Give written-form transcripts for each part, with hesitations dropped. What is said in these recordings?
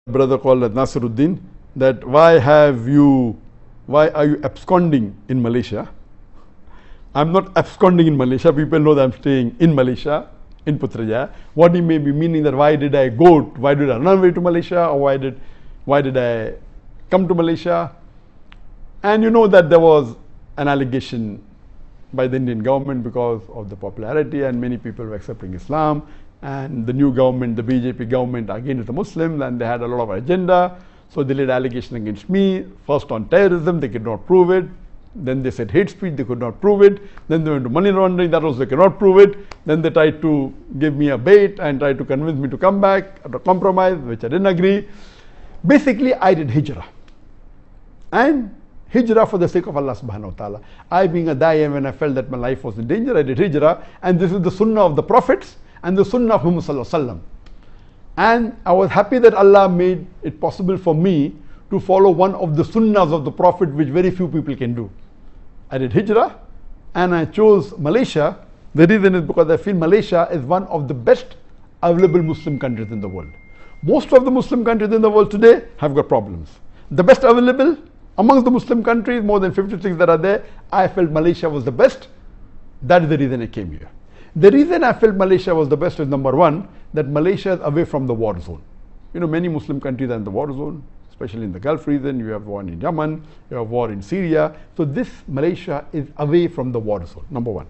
brother called Nasiruddin that why are you absconding in Malaysia? I'm not absconding in Malaysia. People know that I'm staying in Malaysia, in Putrajaya. What he may be meaning that why did I run away to Malaysia, or why did I come to Malaysia? And you know that there was an allegation by the Indian government because of the popularity, and many people were accepting Islam, and the new government, the BJP government, again is a Muslim, and they had a lot of agenda. So they laid allegation against me, first on terrorism, they could not prove it. Then they said hate speech, they could not prove it. Then they went to money laundering, that also they cannot prove it. Then they tried to give me a bait and tried to convince me to come back at a compromise, which I didn't agree. Basically, I did Hijrah. And Hijrah for the sake of Allah subhanahu wa ta'ala. I being a da'i, when I felt that my life was in danger, I did Hijrah. And this is the sunnah of the Prophets and the sunnah of Muhammad sallallahu alaihi wasallam. And I was happy that Allah made it possible for me to follow one of the sunnahs of the Prophet, which very few people can do. I did Hijrah and I chose Malaysia. The reason is because I feel Malaysia is one of the best available Muslim countries in the world. Most of the Muslim countries in the world today have got problems. The best available amongst the Muslim countries, more than 56 that are there, I felt Malaysia was the best. That is the reason I came here. The reason I felt Malaysia was the best is number one, that Malaysia is away from the war zone. You know, many Muslim countries are in the war zone, especially in the Gulf region. You have war in Yemen, you have war in Syria. So this Malaysia is away from the war zone, number one.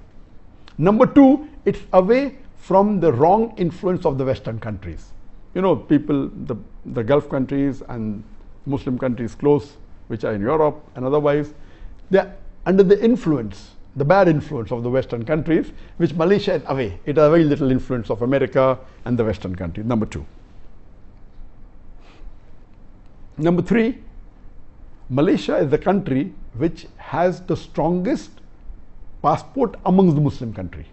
Number two, it's away from the wrong influence of the Western countries. You know, people, the Gulf countries and Muslim countries close, which are in Europe and otherwise, they're under the influence, the bad influence of the Western countries, which Malaysia is away. It has very little influence of America and the Western countries, number two. Number three, Malaysia is the country which has the strongest passport amongst the Muslim countries.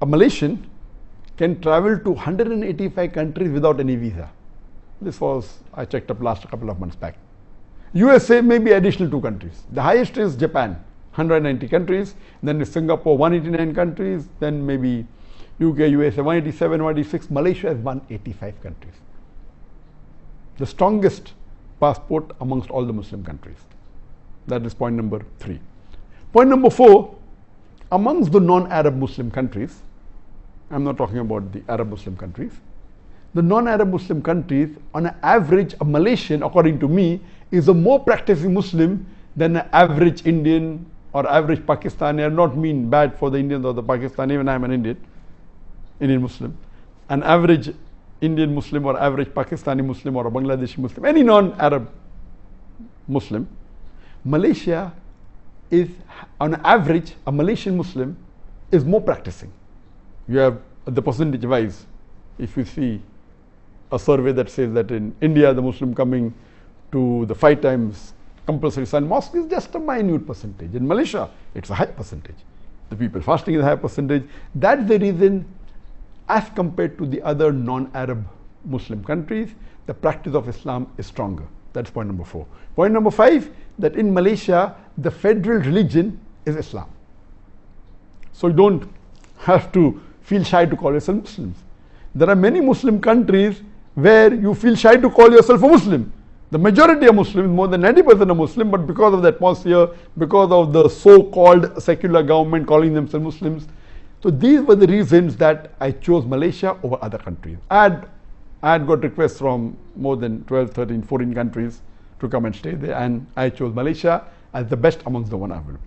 A Malaysian can travel to 185 countries without any visa. This was, I checked up last couple of months back. USA may be additional 2 countries. The highest is Japan, 190 countries. Then is Singapore, 189 countries. Then maybe UK, USA, 187, 186. Malaysia is 185 countries. The strongest passport amongst all the Muslim countries. That is point number 3. Point number 4, amongst the non-Arab Muslim countries, I'm not talking about the Arab Muslim countries, the non-Arab Muslim countries, on an average, a Malaysian, according to me, is a more practicing Muslim than an average Indian or average Pakistani. I do not mean bad for the Indians or the Pakistani, even I am an Indian Muslim. An average Indian Muslim or average Pakistani Muslim or a Bangladeshi Muslim, any non-Arab Muslim, Malaysia is, on average, a Malaysian Muslim is more practicing. You have the percentage wise, if you see a survey that says that in India, the Muslim coming to the 5 times compulsory Sun mosque is just a minute percentage. In Malaysia, it's a high percentage. The people fasting is a high percentage. That's the reason, as compared to the other non-Arab Muslim countries, the practice of Islam is stronger. That's point number 4. Point number 5, that in Malaysia, the federal religion is Islam. So you don't have to feel shy to call yourself Muslims. There are many Muslim countries where you feel shy to call yourself a Muslim. The majority are Muslims, more than 90% are Muslim, but because of the atmosphere, because of the so-called secular government calling themselves Muslims. So these were the reasons that I chose Malaysia over other countries. I had got requests from more than 12, 13, 14 countries to come and stay there, and I chose Malaysia as the best amongst the one available.